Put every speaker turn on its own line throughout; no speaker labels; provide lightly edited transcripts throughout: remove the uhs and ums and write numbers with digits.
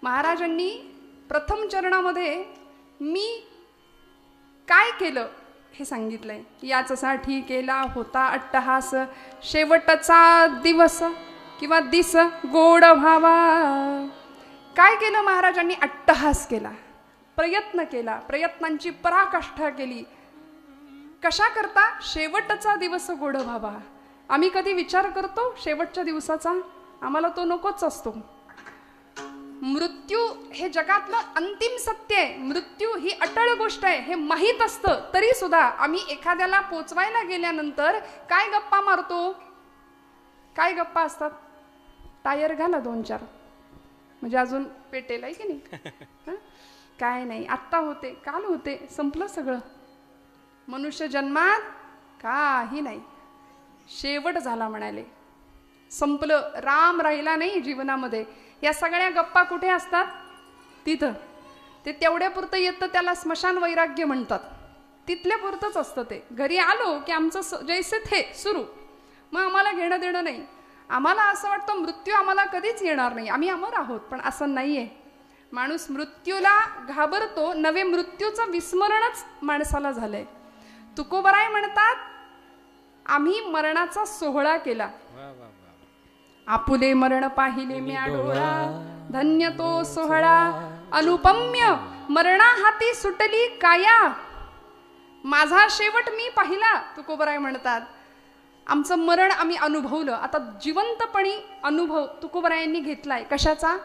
महाराजांनी प्रथम चरणामध्ये मी काय केलं हे सांगितलंय. याचसाठी केला होता अट्टहास, शेवटचा दिवस किंवा दिस गोड व्हावा. काय केलं महाराजांनी? अट्टहास केला, प्रयत्न केला, प्रयत्नांची पराकाष्ठा केली. कशा करता? शेवटचा दिवस गोड व्हावा. आम्ही कधी विचार करतो शेवटच्या दिवसाचा? आम्हाला तो नकोच असतो. मृत्यू हे जगातलं अंतिम सत्य आहे. मृत्यू ही अटळ गोष्ट आहे हे माहीत असतं तरी सुद्धा आम्ही एखाद्याला पोचवायला गेल्यानंतर काय गप्पा मारतो? काय गप्पा असतात? टायर घाला 2-4 म्हणजे अजून पेटेल आहे की नाही. काय नाही, आत्ता होते, काल होते, संपलं सगळं. मनुष्य जन्मात काही नाही, शेवट झाला म्हणाले, संपलं. राम राहिला नाही जीवनामध्ये. या सगळ्या गप्पा कुठे असतात? तिथं. ते तेवढ्यापुरतं येतं, त्याला स्मशान वैराग्य म्हणतात. तिथल्या पुरतंच असतं ते. घरी आलो की आमचं जैसे थे सुरू, मग आम्हाला घेणं देणं नाही. आम्हाला असं वाटतं मृत्यू आम्हाला कधीच येणार नाही, आम्ही अमर आहोत. पण असं नाहीये. माणूस मृत्यूला घाबरतो, नवे मृत्यूचं विस्मरणच माणसाला झालंय. तुकोबराय म्हणतात आम्ही मरणाचा सोहळा केला. आपुले मरण पाहिले म्या डोळा, धन्य तो सोहळा अनुपम्य. मरणा हाती सुटली काया, माझा शेवट मी पाहिला. तुकोबराय म्हणतात आमचं मरण आम्ही अनुभवलं. आता जिवंतपणी अनुभव तुकोबरायांनी घेतलाय. कशाचा?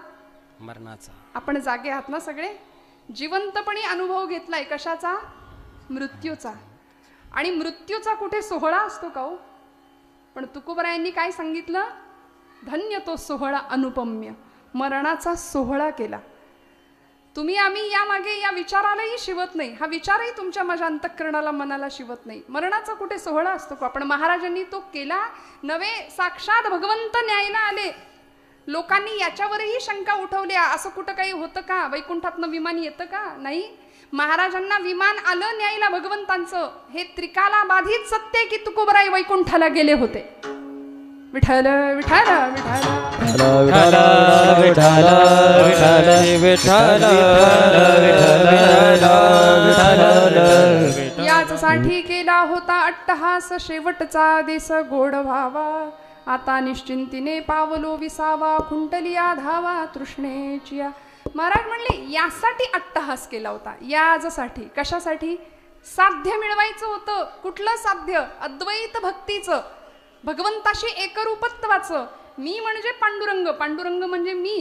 मरणाचा.
आपण जागे आहात ना सगळे? जिवंतपणी अनुभव घेतलाय. कशाचा? मृत्यूचा. आणि मृत्यूचा कुठे सोहळा असतो का हो? पण तुकोबरायांनी काय सांगितलं? धन्य तो सोहळा अनुपम्य. मरणाचा सोहळा केला. तुम्ही आम्ही या मागे या विचारालाही शिवत नाही. हा विचारही तुमच्या माझ्या अंतःकरणाला मनाला शिवत नाही. मरणाचा कुठे सोहळा असतो का? पण महाराजांनी तो केला. नवे साक्षात भगवंत न्यायला आले. लोकांनी याच्यावरही शंका उठवल्या, असं कुठं काही होतं का? वैकुंठातनं विमान येतं का? नाही. महाराजांना विमान आलं न्यायला भगवंतांचं. हे त्रिकाला बाधित सत्य की तुकोबराय वैकुंठाला गेले होते. विठ्ठल विठ्ठल विठ्ठल विठ्ठल विठ्ठल. याचसाठी केला होता अट्टहास, शेवटचा दिस गोड व्हावा. आता निश्चिंतीने पावलो विसावा, खुंटलिया धावा तृष्णेची. महाराज म्हणले यासाठी अट्टहास केला होता. याजसाठी. कशासाठी? साध्य मिळवायचं होतं. कुठलं साध्य? अद्वैत भक्तीचं, भगवंताशी एकरूपत्वाचं. मी म्हणजे पांडुरंग, पांडुरंग म्हणजे मी.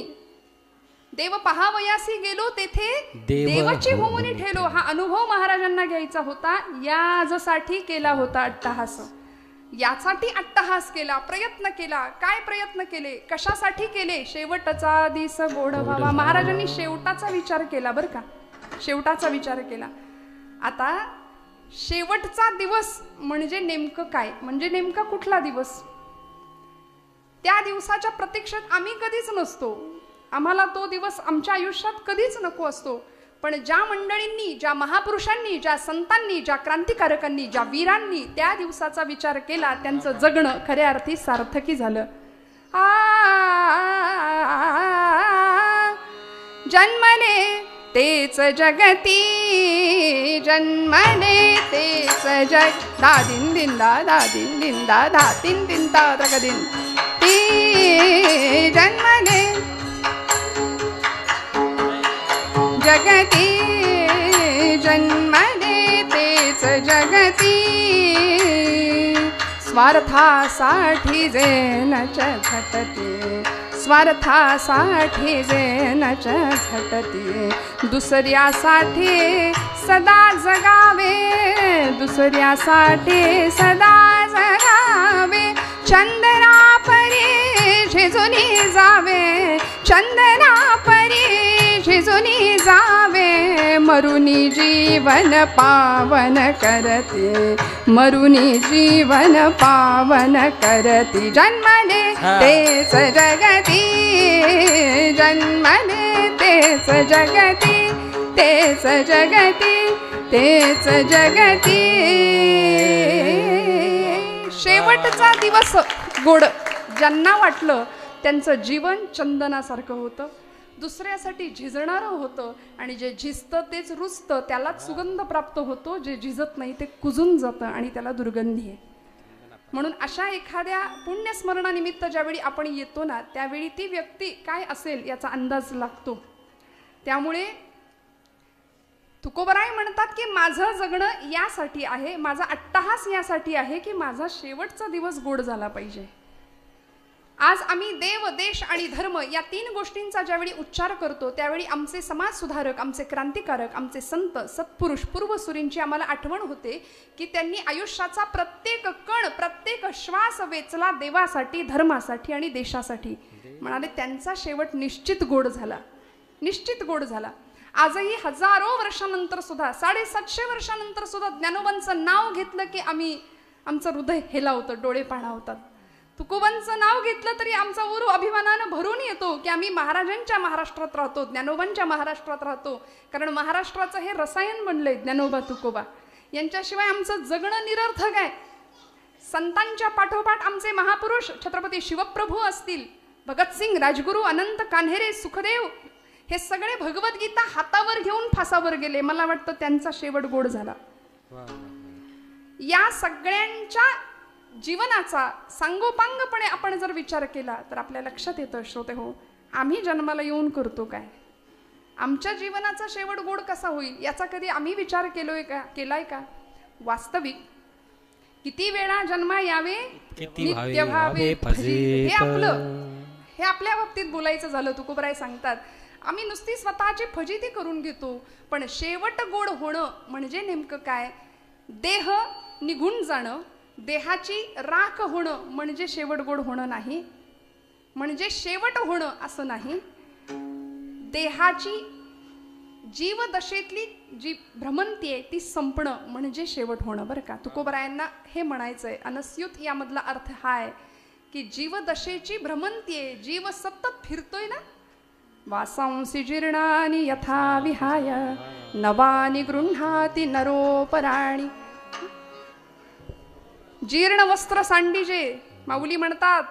देव पहावयासी गेलो तेथे देवाची होऊन ठेलो. हा अनुभव महाराजांना घ्यायचा होता. याजसाठी केला होता अट्टहास. यासाठी अट्टहास केला, प्रयत्न केला. काय प्रयत्न केले? कशासाठी केले? शेवटचा दिस गोड व्हावा. महाराजांनी शेवटाचा विचार केला बरं का, शेवटाचा विचार केला. आता शेवटचा दिवस म्हणजे नेमकं काय? म्हणजे नेमका कुठला दिवस? त्या दिवसाच्या प्रतीक्षेत आम्ही कधीच नसतो. आम्हाला तो दिवस आमच्या आयुष्यात कधीच नको असतो. पण ज्या मंडळींनी, ज्या महापुरुषांनी, ज्या संतांनी, ज्या क्रांतिकारकांनी, ज्या वीरांनी त्या दिवसाचा विचार केला, त्यांचं जगणं खऱ्या अर्थी सार्थकी झालं. जन्मले तेच जगती, जन्मले तेच जग. दादिन दिंदा दादिन दिंदा दादिन दिंदा तगदिन ती. जन्मले जगती, जन्मले तेच जगती. स्वार्थासाठी जे नच झटते, स्वार्थासाठी जे नच झटते. दुसऱ्यासाठी सदा जगावे, दुसऱ्यासाठी सदा जगावे. चंदना परी झिजूनी जावे, चंदना परी झिजूनी जावे. मरुनी जीवन पावन करते, मरुनी जीवन पावन करती. जन्मले तेच जगती, जन्मले तेच जगती, तेच जगती, तेच जगती. शेवटचा दिवस गोड. ज्यांना वाटलं त्यांचं जीवन चंदनासारखं होतं. दुसऱ्यासाठी झिजणारं होतं आणि जे झिजतं तेच रुजतं, त्यालाच सुगंध प्राप्त होतो. जे झिजत नाही ते कुजून जातं आणि त्याला दुर्गंधी आहे. म्हणून अशा एखाद्या पुण्यस्मरणानिमित्त ज्यावेळी आपण येतो ना, त्यावेळी ती व्यक्ती काय असेल याचा अंदाज लागतो. त्यामुळे तुकोबराय म्हणतात की माझं जगणं यासाठी आहे, माझा अट्टहास यासाठी आहे की माझा शेवटचा दिवस गोड झाला पाहिजे. आज आम्ही देव, देश आणि धर्म या 3 गोष्टींचा ज्यावेळी उच्चार करतो, त्यावेळी आमचे समाज सुधारक, आमचे क्रांतिकारक, आमचे संत, सत्पुरुष, पूर्वसुरींची आम्हाला आठवण होते की त्यांनी आयुष्याचा प्रत्येक कण, प्रत्येक श्वास वेचला देवासाठी, धर्मासाठी आणि देशासाठी. म्हणाले त्यांचा शेवट निश्चित गोड झाला, निश्चित गोड झाला. आजही हजारो वर्षानंतर सुद्धा, 750 वर्षानंतर सुद्धा ज्ञानोबांचं नाव घेतलं की आमचं हृदय हेलावतं, डोळे पाणावतात. तुकोबांचं नाव घेतलं तरी आमचा उरू अभिमानानं भरून येतो की आम्ही महाराजांच्या महाराष्ट्रात राहतो, ज्ञानोबांच्या महाराष्ट्रात राहतो. कारण महाराष्ट्राचं हे रसायन बनलंय ज्ञानोबा तुकोबा. यांच्याशिवाय आमचं जगणं निरर्थक आहे. संतांच्या पाठोपाठ आमचे महापुरुष छत्रपती शिवप्रभू असतील, भगतसिंग, राजगुरू, अनंत कान्हेरे, सुखदेव, हे सगळे भगवद्गीता हातावर घेऊन फासावर गेले. मला वाटतं त्यांचा शेवट गोड झाला. या सगळ्यांच्या जीवनाचा सांगोपांगपणे आपण जर विचार केला तर आपल्या लक्षात येतं श्रोते हो, आम्ही जन्माला येऊन करतो काय? आमच्या जीवनाचा शेवट गोड कसा होईल याचा कधी आम्ही विचार केलाय का? वास्तविक किती वेळा जन्मा यावे नित्य भावे फजित, हे आपल्या बाबतीत बोलायचं झालं. तुकोबराय सांगतात आम्ही नुसती स्वतःची फजिती करून घेतो, पण शेवट गोड होणं म्हणजे नेमकं काय? देह निघून जाणं, देहाची राख होणं म्हणजे शेवट गोड होणं नाही. म्हणजे शेवट होणं असं नाही. देहाची जीवदशेतली जी भ्रमंती आहे ती संपणं म्हणजे शेवट होणं. बरं का, तुकोबरायांना हे म्हणायचंय. अनस्युत यामधला अर्थ हा आहे की जीवदशेची भ्रमंती आहे, जीव सतत फिरतोय ना. वासांसी जीर्णानि यथा विहाय नवानि गृह्णाति नरोपराणि. जीर्ण वस्त्र सांडीजे, माऊली म्हणतात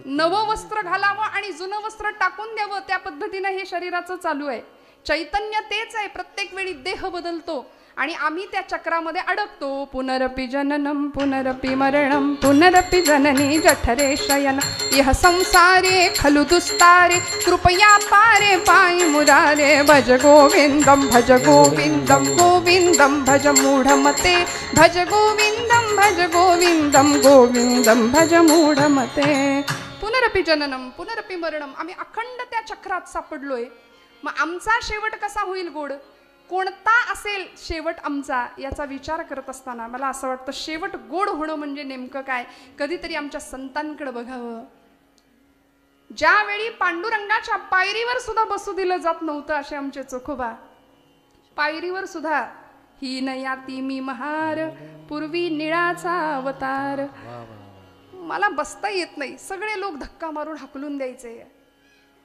नवं वस्त्र घालावं आणि जुनं वस्त्र टाकून द्यावं, त्या पद्धतीनं हे शरीराचं चालू आहे. चैतन्य तेच आहे, प्रत्येक वेळी देह बदलतो आणि आम्ही त्या चक्रामध्ये अडकतो. पुनरपि जननम पुनरपि मरणम पुनरपि जननी जठरे शयन यह संसारे खलु दुस्तारे कृपया पारे पाई मुरारे. भज गोविंदम भज गोविंदम गोविंदम भज मूढमते भज गोविंदम भज गोविंदम गोविंदम भज मूढमते. पुनरपि जननम पुनरपि मरणम, आम्ही अखंड त्या चक्रात सापडलोय. मग आमचा शेवट कसा होईल गोड? कोणता असेल शेवट आमचा याचा विचार करत असताना मला असं वाटतं शेवट गोड होणं म्हणजे नेमकं काय? कधीतरी आमच्या संतांकडे बघावं. ज्यावेळी पांडुरंगाच्या पायरीवर सुद्धा बसू दिलं जात नव्हतं असे आमचे चोखोबा, पायरीवर सुद्धा ही नयाती मी महार पूर्वी निळाचा अवतार. मला बसता येत नाही, सगळे लोक धक्का मारून हाकलून द्यायचे.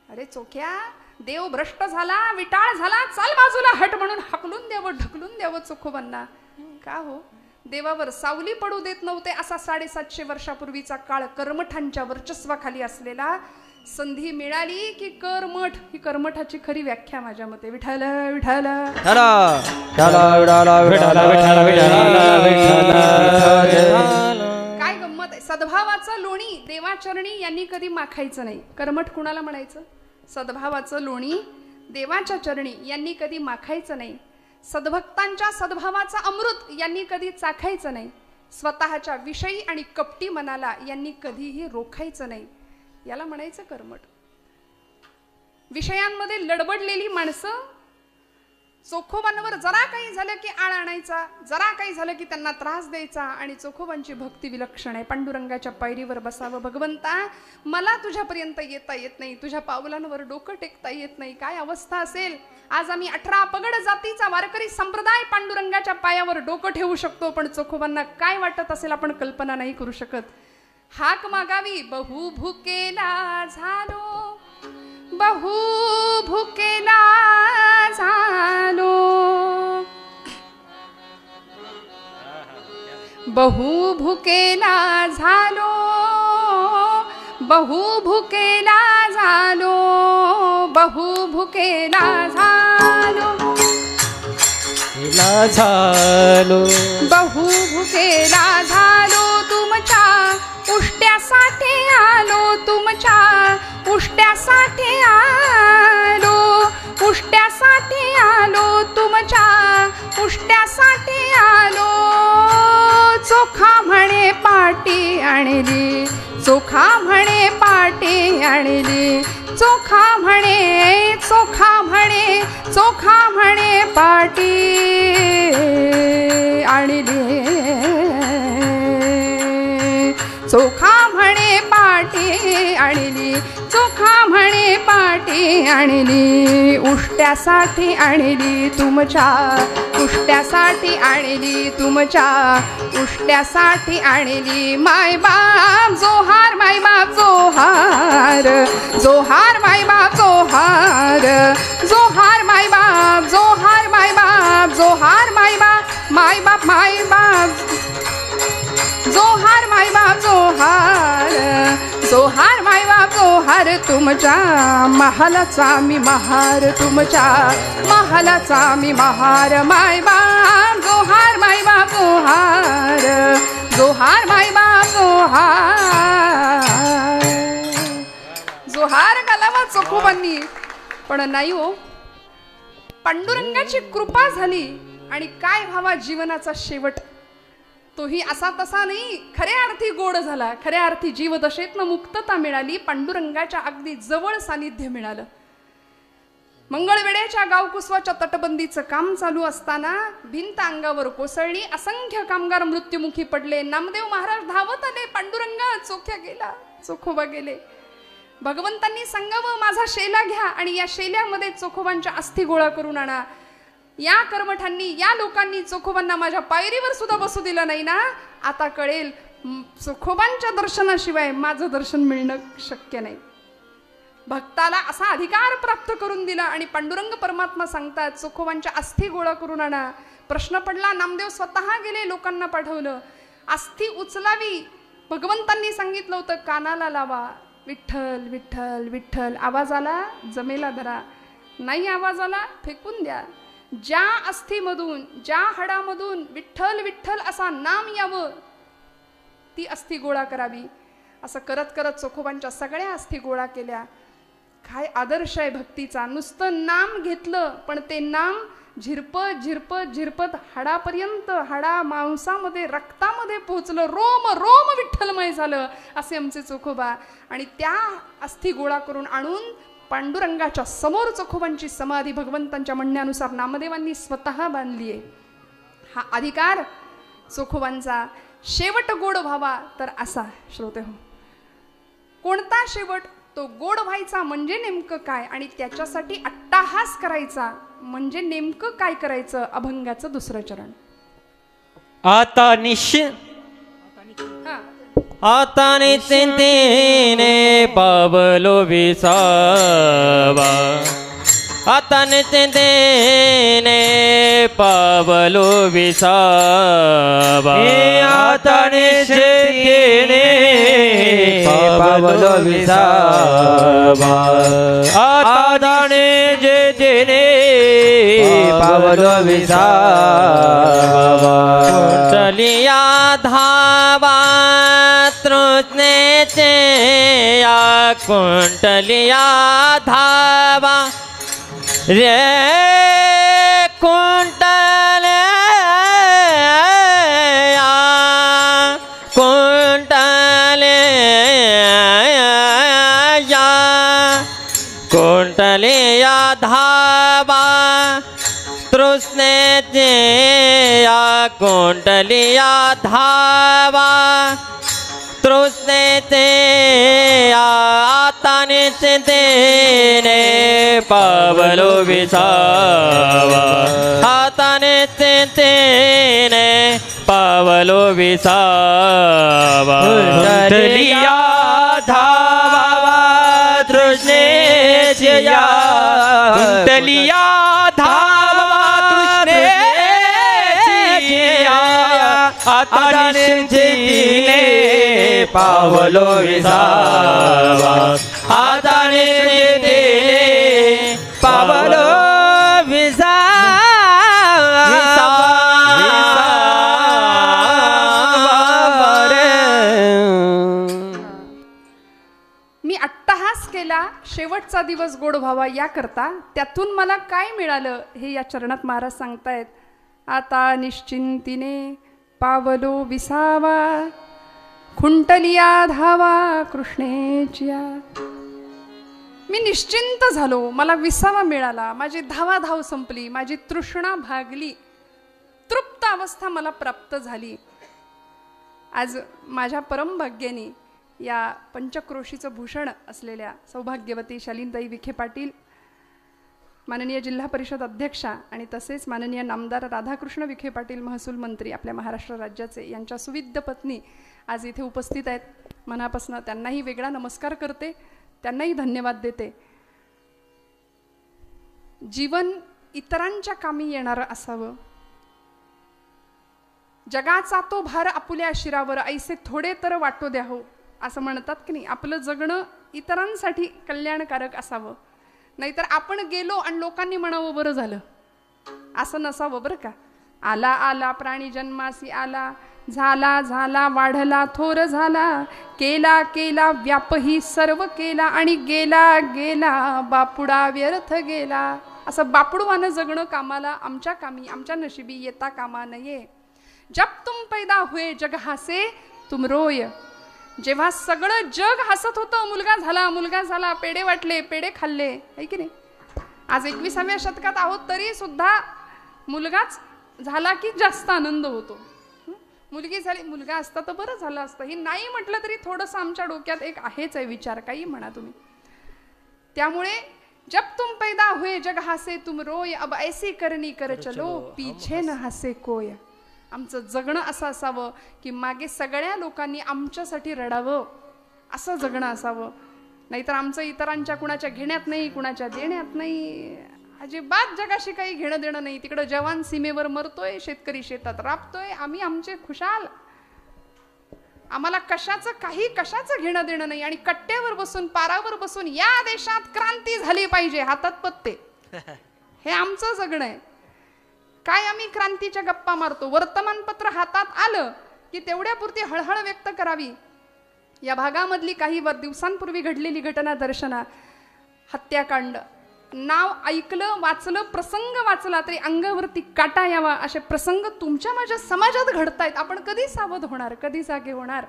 अरे चोख्या, देव भ्रष्ट झाला, विटाळ झाला, चाल बाजूला हट म्हणून हाकलून द्यावं, ढकलून द्यावं चोखोबांना. का हो? देवावर सावली पडू देत नव्हते असा 750 वर्षापूर्वीचा काळ कर्मठांच्या वर्चस्वाखाली असलेला. संधी मिळाली की कर्मठ, ही कर्मठाची खरी व्याख्या माझ्या मते. विठ्ठल विठ्ठल काय गंमत आहे. सद्भावाचं लोणी देवाचरणी यांनी कधी माखायचं नाही. कर्मठ कुणाला म्हणायचं? सद्भावाचं लोणी देवाच्या चरणी यांनी कधी माखायचं नाही. सद्भक्तांच्या सद्भावाचा अमृत यांनी कधी चाखायचं नाही. स्वतःच्या विषयी आणि कपटी मनाला यांनी कधीही रोखायचं नाही. याला म्हणायचं कर्मठ. विषयांमध्ये लडबडलेली माणसं चोखोबांवर जरा काही झालं की आळ आणायचा, जरा काही झालं की त्यांना त्रास द्यायचा. आणि चोखोबांची भक्ती विलक्षण आहे. पांडुरंगाच्या पायरीवर बसावं. भगवंता मला तुझ्यापर्यंत येता येत नाही, तुझ्या पावलांवर डोकं टेकता येत नाही. काय अवस्था असेल. आज आम्ही 18 पगड जातीचा वारकरी संप्रदाय पांडुरंगाच्या पायावर डोकं ठेवू शकतो, पण चोखोबांना काय वाटत असेल आपण कल्पना नाही करू शकत. हाक मागावी बहु भुकेला झालो, बहु भुकेला झालो, बहु भुकेला झालो, बहु भुकेला झालो. आलो बहु भुकेला झालो बहु भुकेला झालो तुमच्या उष्ट्यासाठी आलो तुमच्या उष्ट्यासाठी आलो उष्ट्यासाठी आलो तुमच्या उष्ट्यासाठी आलो चोखा म्हणे पाटी आणली चोखा म्हणे पाटी आणली चोखा म्हणे चोखा म्हणे चोखा म्हणे पाटी आणली चोखा म्हणे पाटी आणली चोखा म्हणे पाटी आणली उष्ट्यासाठी आणली तुमच्या उष्ट्यासाठी आणली तुमच्या उष्ट्यासाठी आणली मायबाप जोहार मायबाप जोहार जोहार मायबाप जोहार जोहार मायबाप जोहार मायबाप जोहार मायबाप मायबाप मायबाप जोहार मायबाप जोहार जोहार मायबाप जोहार तुमच्या महालाचा मी महार तुमच्या महालाचा मी महार मायबाप जोहार मायबाप जोहार जोहार मायबाप जोहार जोहार घालावा चोखोबांनी पण नाही हो पांडुरंगाची कृपा झाली आणि काय व्हावा जीवनाचा शेवट तोही असा तसा नाही खऱ्या अर्थी गोड झाला खऱ्या अर्थी जीवदशेतनं मुक्तता मिळाली पांडुरंगाच्या अगदी जवळ सानिध्य मिळालं मंगळवेढ्याच्या गावकुसवाच्या तटबंदीचं काम चालू असताना भिंत अंगावर कोसळली असंख्य कामगार मृत्युमुखी पडले नामदेव महाराज धावत आले पांडुरंगा चोख्या गेला चोखोबा गेले भगवंतांनी सांगावं माझा शेला घ्या आणि या शेल्यामध्ये चोखोबांच्या अस्थी गोळा करून आणा या कर्मठांनी या लोकांनी चोखोबांना माझ्या पायरीवर सुद्धा बसू दिलं नाही ना आता कळेल चोखोबांच्या दर्शनाशिवाय माझं दर्शन मिळणं शक्य नाही भक्ताला असा अधिकार प्राप्त करून दिला आणि पांडुरंग परमात्मा सांगतात चोखोबांच्या अस्थी गोळा करून आणा प्रश्न पडला नामदेव स्वतः गेले लोकांना पाठवलं अस्थी उचलावी भगवंतांनी सांगितलं होतं कानाला लावा विठ्ठल विठ्ठल विठ्ठल आवाज आला जमेला धरा नाही आवाज आला फेकून द्या ज्या अस्थीमधून ज्या हाडामधून विठ्ठल विठ्ठल असा नाम यावं ती अस्थी गोळा करावी असं करत करत चोखोबांच्या सगळ्या अस्थी गोळा केल्या काय आदर्श आहे भक्तीचा नुसतं नाम घेतलं पण ते नाम झिरपत झिरपत झिरपत हाडापर्यंत हाडा मांसामध्ये रक्तामध्ये पोहोचलं रोम रोम विठ्ठलमय झालं असे आमचे चोखोबा आणि त्या अस्थी गोळा करून आणून पांडुरंगाच्या समोर चोखोबांची समाधी भगवंतांच्या म्हणण्यानुसार नामदेवांनी स्वतः बांधली आहे हा अधिकार चोखोबांचा शेवट गोड व्हावा तर असा श्रोते हो कोणता शेवट तो गोड व्हायचा म्हणजे नेमकं काय आणि त्याच्यासाठी अट्टाहास करायचा म्हणजे नेमकं काय करायचं अभंगाचं दुसरं चरण
आता आता निश्चिंतीने पावलो विसावा आता निश्चिंतीने पावलो विसावा आता निश्चिंतीने पावलो विसावा आता निश्चिंतीने पावलो विसावा कुंडलिया धावा तृष्णेचे या कुंडलिया धावा रे कुंडलिया कुंडलिया कुंडलिया धावा तृष्णेचे या कुंडलिया धावा तृष्णेचे आता निश्चिंतेने पावलो विसावा आता निश्चिंतेने पावलो विसावा कुंडलिया धावा तृष्णेचे या कुंडलिया धावा तृष्णेचे या आता निश्चिंतेने पावलो विसावा हाताने देणे पावलो
मी अट्टहास केला शेवटचा दिवस गोड व्हावा या करता, त्यातून मला काय मिळालं हे या चरणात महाराज सांगतायत. आता निश्चिंतीने पावलो विसावा, खुंटलिया धावा कृष्णेचिया. मी निश्चिंत झालो, मला विसावा मिळाला, माझी धावाधाव संपली, माझी तृष्णा भागली, तृप्त अवस्था मला प्राप्त झाली. आज माझ्या परमभाग्याने या पंचक्रोशीचं भूषण असलेल्या सौभाग्यवती शालीनताई विखे पाटील, माननीय जिल्हा परिषद अध्यक्षा आणि तसेच माननीय नामदार राधाकृष्ण विखे पाटील महसूल मंत्री आपल्या महाराष्ट्र राज्याचे, यांच्या सुविद्य पत्नी आज इथे उपस्थित आहेत. मनापासून त्यांनाही वेगळा नमस्कार करते, त्यांनाही धन्यवाद देते. जीवन इतरांच्या कामी येणारं असावं, जगाचा तो भार आपुल्या शिरावर, ऐसे थोडे तर वाटो द्या हो, असं म्हणतात की नाही. आपलं जगणं इतरांसाठी कल्याणकारक असावं, नाहीतर आपण गेलो आणि लोकांनी म्हणावं बरं झालं, असं नसावं बरं का. आला आला प्राणी जन्मासी आला, झाला झाला वाढला थोर झाला, केला केला व्यापही सर्व केला, आणि गेला गेला बापुडा व्यर्थ गेला. असं बापुडवानं जगणं कामाला आमच्या कामी, आमच्या नशिबी येता कामा नये. जब तुम पैदा हुए जग हसे तुम रोय. जेव्हा सगळं जग हसत होतं, मुलगा झाला मुलगा झाला, पेढे वाटले पेढे खाल्ले, है की नाही. आज 21व्या शतकात आहोत तरी सुद्धा मुलगाच झाला की जास्त आनंद होतो. मुलगी झाली, मुलगा असता तर बरं झालं असतं, हे नाही म्हटलं तरी थोडंसं आमच्या डोक्यात एक आहेच आहे विचार, काही म्हणा तुम्ही. त्यामुळे जब तुम पैदा हुए जग हसे तुम रोय, अब ऐसी करनी कर चलो पीछे न हसे कोय. आमचं जगणं असं असावं की मागे सगळ्या लोकांनी आमच्यासाठी रडावं, असं जगणं असावं. नाहीतर आमचं इतरांच्या कुणाच्या घेण्यात नाही, कुणाच्या देण्यात नाही, अजिबात जगाशी काही घेणं देणं नाही. तिकडं जवान सीमेवर मरतोय, शेतकरी शेतात राबतोय, आम्ही आमचे खुशाल, आम्हाला कशाचं घेणं देणं नाही. आणि कट्ट्यावर बसून पारावर बसून या देशात क्रांती झाली पाहिजे, हातात पत्ते, हे आमचं जगणं आहे. काय आम्ही क्रांतीच्या गप्पा मारतो, वर्तमानपत्र हातात आलं की तेवढ्यापुरती हळहळ व्यक्त करावी. या भागामधली काही दिवसांपूर्वी घडलेली घटना दर्शना, हत्याकांड, नाव ऐकलं वाचलं, प्रसंग वाचला तरी अंगावरती काटा यावा असे प्रसंग तुमच्या माझ्या समाजात घडतायत. आपण कधी सावध होणार, कधी जागे होणार.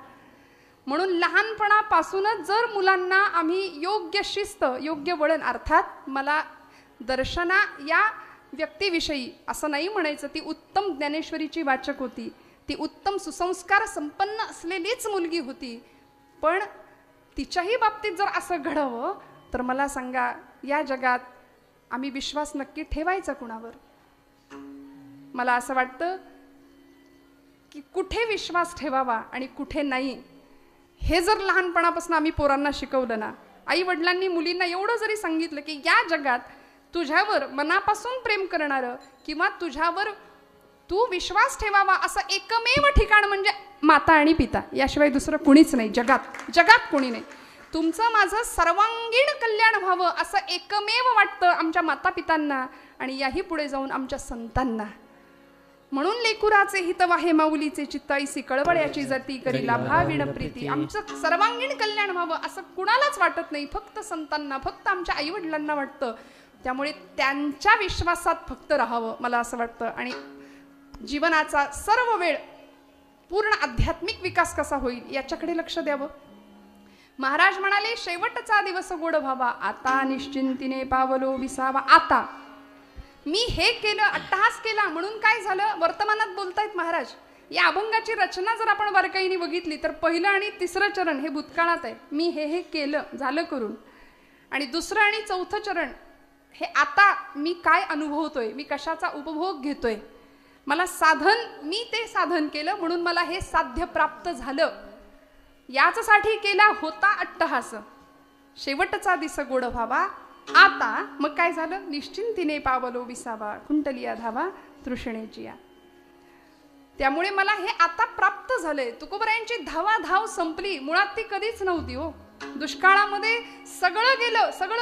म्हणून लहानपणापासूनच जर मुलांना आम्ही योग्य शिस्त, योग्य वळण, अर्थात मला दर्शना या व्यक्तीविषयी असं नाही म्हणायचं, ती उत्तम ज्ञानेश्वरीची वाचक होती, ती उत्तम सुसंस्कार संपन्न असलेलीच मुलगी होती. पण तिच्याही बाबतीत जर असं घडावं तर मला सांगा, या जगात आम्ही विश्वास नक्की ठेवायचा कुणावर? मला असं वाटतं की कुठे विश्वास ठेवावा आणि कुठे नाही, हे जर लहानपणापासून आम्ही पोरांना शिकवलं ना, आई वडिलांनी मुलींना एवढं जरी सांगितलं की या जगात तुझ्यावर मनापासून प्रेम करणारं किंवा तुझ्यावर तू विश्वास ठेवावा असं एकमेव ठिकाण म्हणजे माता आणि पिता, याशिवाय दुसरं कुणीच नाही जगात कोणी नाही. तुमचं माझं सर्वांगीण कल्याण व्हावं असं एकमेव वाटतं आमच्या माता पितांना आणि याही पुढे जाऊन आमच्या संतांना. म्हणून लेकुराचे हित वाहे माऊलीचे चित्ताईसी कळवळ्याची जती करी लाभाविण प्रीती. आमचं सर्वांगीण कल्याण व्हावं असं कुणालाच वाटत नाही, फक्त संतांना, फक्त आमच्या आई वडिलांना वाटतं. त्यामुळे त्यांच्या विश्वासात फक्त राहावं मला असं वाटतं. आणि जीवनाचा सर्व वेळ पूर्ण आध्यात्मिक विकास कसा होईल याच्याकडे लक्ष द्यावं. महाराज म्हणाले शेवटचा दिवस गोड व्हावा, आता निश्चिंतीने पावलो विसावा. आता मी हे केलं, अट्टहास केला म्हणून काय झालं, वर्तमानात बोलतायत महाराज. या अभंगाची रचना जर आपण बारकाईने बघितली तर पहिलं आणि तिसरं चरण हे भूतकाळात आहे, मी हे केलं झालं करून. आणि दुसरं आणि चौथं चरण हे आता मी काय अनुभवतोय, मी कशाचा उपभोग घेतोय, मला साधन, मी ते साधन केलं म्हणून मला हे साध्य प्राप्त झालं, याचसाठी केला होता अट्टहास. शेवटचा दिस गोड व्हावा आता. मग काय झालं, निश्चिंतीने पावलो विसावा, कुंटलिया धावा तृष्णेचिया. त्यामुळे मला हे आता प्राप्त झालंय. तुकोबरायांची धावा धाव संपली, मुळात ती कधीच नव्हती हो. दुष्काळामध्ये सगळं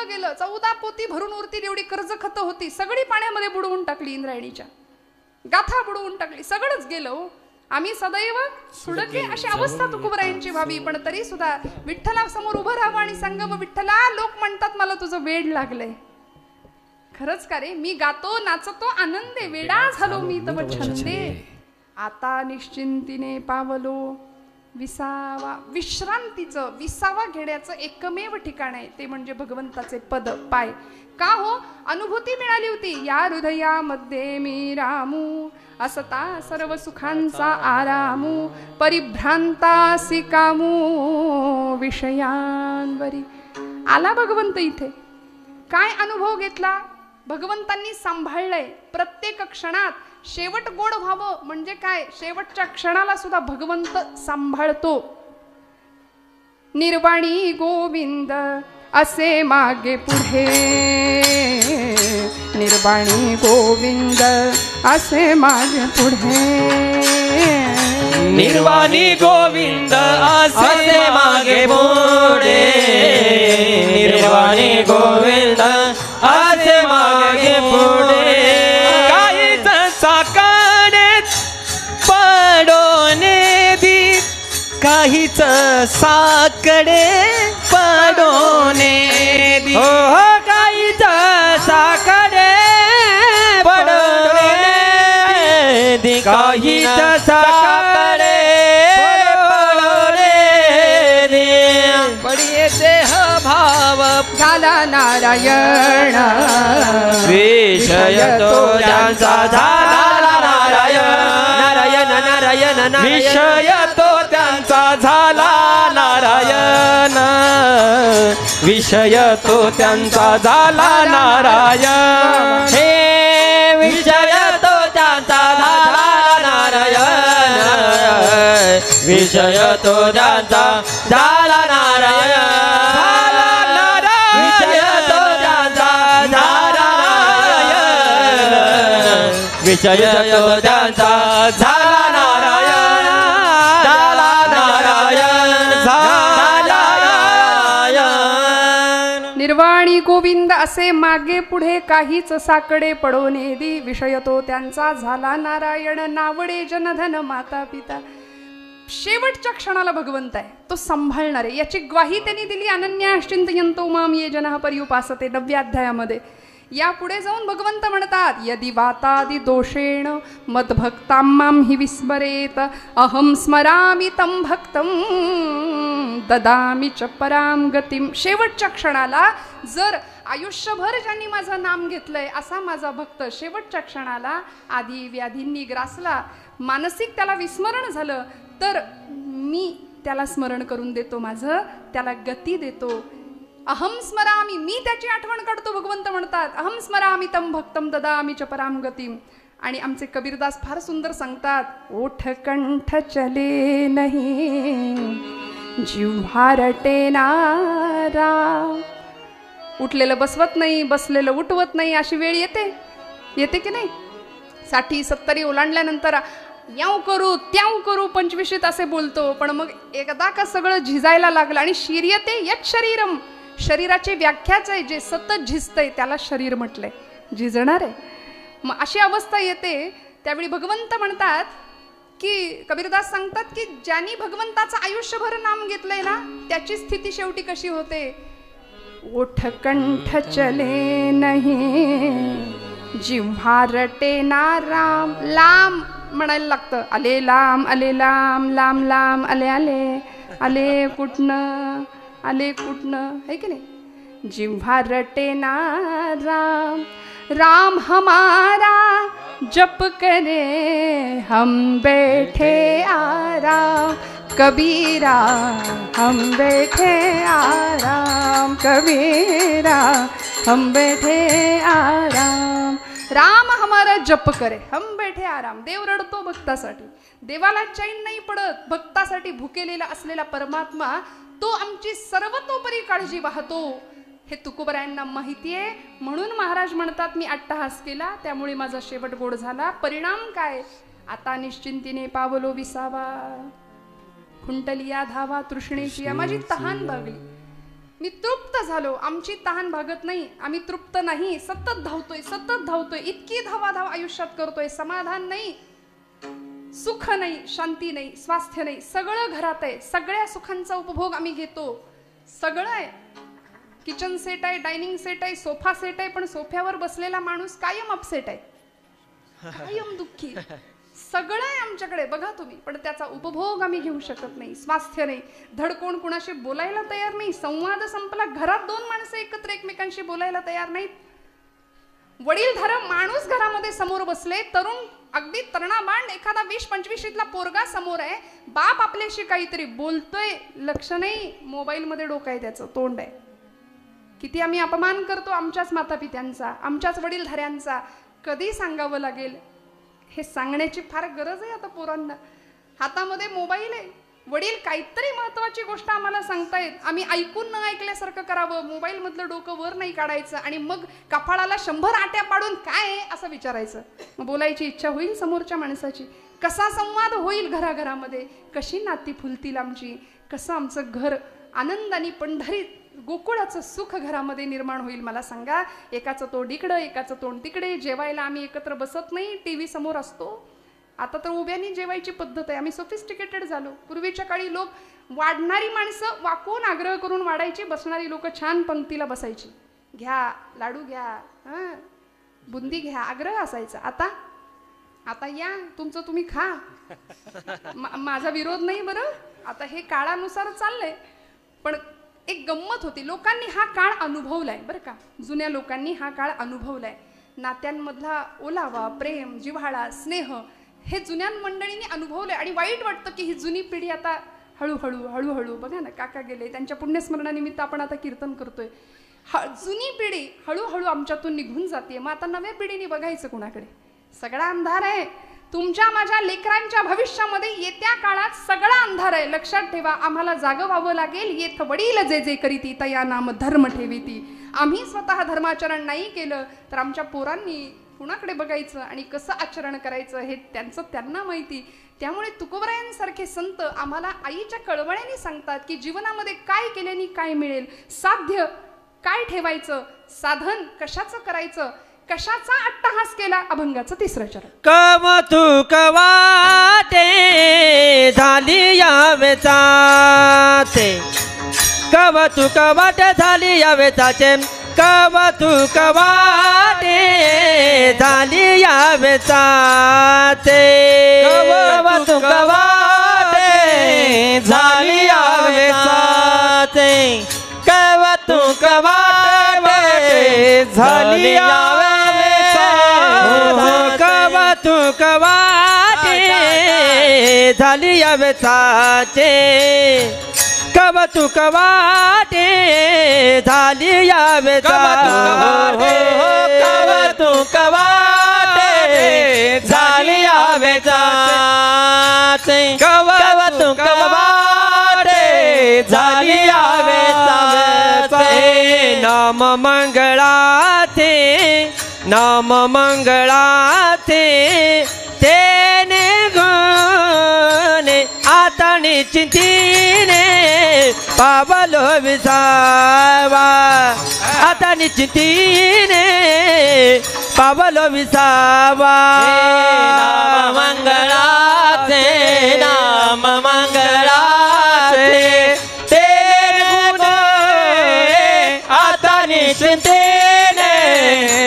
गेलं 14 पोती भरून उरतील एवढी कर्ज खत होती, सगळी पाण्यामध्ये बुडवून टाकली. इंद्रायणीच्या गाथा बुडवून टाकली, सगळंच गेलं. आम्ही सदैव सुडके अशी अवस्था तुकोबरायांची व्हावी. पण तरी सुद्धा विठ्ठला समोर उभं राहावं आणि सांगावं, विठ्ठला लोक म्हणतात मला तुझं वेड लागलंय. खरंच का रे, मी गातो नाचतो आनंदे, वेडा झालो मी तव छंदे. आता निश्चिंतीने पावलो विसावा. विश्रांतीचं विसावा घेण्याचं एकमेव ठिकाण आहे ते म्हणजे भगवंताचे पद पाय. का हो, अनुभूती मिळाली होती. या हृदयामध्ये मी रामू, असता सर्व सुखांचा आरामू, परिभ्रांतासी कामू विषयांवरी. आला भगवंत इथे. काय अनुभव घेतला? भगवंतांनी सांभाळलंय प्रत्येक क्षणात. शेवट गोड व्हावं म्हणजे काय, शेवटच्या क्षणाला सुद्धा भगवंत सांभाळतो. निर्वाणी गोविंद असे मागे पुढे, निर्वाणी गोविंद असे मागे पुढे,
निर्वाणी गोविंद असे मागे पुढे, निर्वाणी गोविंद असे मागे पुढे. काहीच साकडे पडोने दी, काहीच साकडे पडोने दी, हो काहीच साकडे पडोने दी, काहीच साकडे पडोने दी. पडिये देह भाव
झाला नारायण,
विषय तो त्यांचा झाला नारायण, नारायण नारायण, विषय तो त्यांचा झाला नारायण, विषय तो त्यांचा झाला नारायण. हे विषय तो त्यांचा झाला नारायण, विषय तो त्यांचा झाला नारायण, विषय तो त्यांचा झाला नारायण, झाला नारायण, झाला नारायण.
निर्वाणी गोविंद असे मागे पुढे काहीच साकडे पडोने दी, विषय तो त्यांचा झाला नारायण. नावडे जनधन माता पिता. शेवटच्या क्षणाला भगवंत आहे, तो सांभाळणार आहे. याची ग्वाही त्यांनी दिली अनन्याश्चिंतयन्तो माम ये जनः पर्युपासते 9व्या अध्यायामध्ये. या पुढे जाऊन भगवंत म्हणतात, यदि वातादि दोषेण मद्भक्तां मां हि विस्मरेत, अहं स्मरामि तं भक्तं ददामि च परां गतिं. शेवटच्या क्षणाला जर आयुष्यभर ज्यांनी माझं नाम घेतलंय असा माझा भक्त शेवटच्या क्षणाला आधी व्याधींनी ग्रासला, मानसिक त्याला विस्मरण झालं, तर मी त्याला स्मरण करून देतो, माझं त्याला गती देतो. अहम स्मरामी, मी त्याची आठवण काढतो. भगवंत म्हणतात, अहम स्मरामी तम भक्तम ददामि च पराम गतिम. आणि आमचे कबीरदास फार सुंदर सांगतात, ओठ कंठ चले नाही जिव्हा रटे नारा. उठलेलं बसवत नाही, बसलेलं उठवत नाही, अशी वेळ येते की नाही. 60-70 ओलांडल्यानंतर याव करू त्याव करू 25शीत असे बोलतो. पण मग एकदा का सगळं झिजायला लागलं आणि शिर्यते यत शरीरम, शरीराची व्याख्याच आहे, जे सतत झिजतंय त्याला शरीर म्हटलंय, झिजणार आहे. मग अशी अवस्था येते, त्यावेळी भगवंत म्हणतात की, कबीरदास सांगतात की ज्यांनी भगवंताचं आयुष्यभर नाम घेतलंय ना, त्याची स्थिती शेवटी कशी होते. ओठ कंठ चले नाही जिव्हा रटे ना राम. लांब म्हणायला लागतं, आले लांब आले लांब, लांब लांब आले आले, आले कुठनं आले कुठनं, है की नाही. जिव्हा रटे ना राम, राम हमारा जप करे हम बैठे आराम, कबीरा हम बैठे आराम, कबीरा हम बैठे आराम. राम हमारा जप करे हम बैठे आराम. देव रडतो भक्तासाठी, देवाला चैन नाही पडत. भक्तासाठी भुकेलेला असलेला परमात्मा तो आमची सर्वतोपरी काळजी वाहतो, हे तुकोबरायांना माहिती आहे. म्हणून महाराज म्हणतात, मी अट्टहास केला त्यामुळे माझा शेवट गोड झाला. परिणाम काय, आता निश्चिंतीने पावलो विसावा, खुंटलिया धावा तृष्णेची. माझी तहान भागली. मी तृप्त झालो, आमची तहान भागत नाही, आम्ही तृप्त नाही, सतत धावतोय, इतकी धावाधाव आयुष्यात करतोय, समाधान नाही, सुख नाही, शांती नाही, स्वास्थ्य नाही, सगळं घरात आहे, सगळ्या सुखांचा उपभोग आम्ही घेतो, सगळं आहे, किचन सेट आहे, डायनिंग सेट आहे, सोफा सेट आहे, पण सोफ्यावर बसलेला माणूस कायम अपसेट आहे, कायम दुःखी, सगळं आहे आमच्याकडे बघा तुम्ही, पण त्याचा उपभोग आम्ही घेऊ शकत नाही, स्वास्थ्य नाही, धड कोण कुणाशी बोलायला तयार नाही, संवाद संपला, घरात दोन माणसं एकत्र एकमेकांशी बोलायला तयार नाहीत, वडीलधारक माणूस घरामध्ये समोर बसले, तरुण अगदी तरुणाबांड एखादा 20-25ला पोरगा समोर आहे, बाप आपल्याशी काहीतरी बोलतोय, लक्ष नाही, मोबाईल मध्ये डोकं आहे, त्याचं तोंड आहे. किती आम्ही अपमान करतो आमच्याच मातापित्यांचा, आमच्याच वडीलधाऱ्यांचा. कधी सांगावं लागेल हे सांगण्याची फार गरज आहे आता पोरांना. हातामध्ये मोबाईल आहे, वडील काहीतरी महत्वाची गोष्ट आम्हाला सांगतायत, आम्ही ऐकून न ऐकल्यासारखं करावं, मोबाईल मधलं डोकं वर नाही काढायचं आणि मग कपाळाला 100 आट्या पाडून काय आहे असं विचारायचं. मग बोलायची इच्छा होईल समोरच्या माणसाची, कसा संवाद होईल घराघरामध्ये, कशी नाती फुलतील आमची, कसं आमचं घर आनंदाने पंढरीत गोकुळाचं सुख घरामध्ये निर्माण होईल. मला सांगा, एकाचं तोंड इकडं एकाचं तोंड तिकडे, जेवायला आम्ही एकत्र बसत नाही, टीव्ही समोर असतो. आता तर उभ्यानी जेवायची पद्धत आहे, आम्ही सोफिस्टिकेटेड झालो. पूर्वीच्या काळी लोक वाढणारी माणसं वाकून आग्रह करून वाढायची, बसणारी लोक छान पंक्तीला बसायची, घ्या लाडू घ्या, बुंदी घ्या, आग्रह असायचा. आता या तुमचं तुम्ही खा, माझा विरोध नाही बरं, आता हे काळानुसार चाललंय. पण एक गंमत होती, लोकांनी हा काळ अनुभवलाय बरं का, जुन्या लोकांनी हा काळ अनुभवलाय. नात्यांमधला ओलावा, प्रेम, जिव्हाळा, स्नेह हे जुन्या मंडळींनी अनुभवलंय. आणि वाईट वाटतं की ही जुनी पिढी आता हळूहळू बघा ना, काका गेले, त्यांच्या पुण्यस्मरणानिमित्त आपण आता कीर्तन करतोय. जुनी पिढी हळूहळू आमच्यातून निघून जाते. मग आता नव्या पिढीने बघायचं कुणाकडे, सगळा अंधार आहे. तुमच्या माझ्या लेकरांच्या भविष्यामध्ये येत्या काळात सगळा अंधार आहे. लक्षात ठेवा, आम्हाला जागं व्हावं लागेल. येथ वडील जे जे करीती तया नाम धर्म ठेवीती. आम्ही स्वतः धर्माचरण नाही केलं तर आमच्या पोरांनी कुणाकडे बघायचं आणि कसं आचरण करायचं हे त्यांना माहिती. त्यामुळे तुकोबरायांसारखे संत आम्हाला आईच्या कळवळ्याने सांगतात की जीवनामध्ये काय केल्याने काय मिळेल, साध्य काय ठेवायचं, साधन कशाचं करायचं, कशाचा अट्टहास केला. अभंगाचं 3रं चरण.
कवतुक वाटे झाली यावेचाचे, कवतुक वाटे झाली यावेचाचे, कवतुक वाटे झाली यावेचाचे, कवतुक वाटे झाली यावेचाचे, कवतुक वाटे झाली कवतुक वाटे झाली यावेचाचे, कवतुक वाटे झाली यावेचाचे, कवतुक वाटे झाली यावेचाचे, कवतुक वाटे झाली यावेचाचे. नाम मंगळाचे, नाम मंगळाचे तेने गुणे आताने चिंतीने पावलो विसावा, आताने चिंतीने पावलो विसावा. नाम मंगळाचे, नाम मंगळाचे तेने गुणे आताने चिंतीने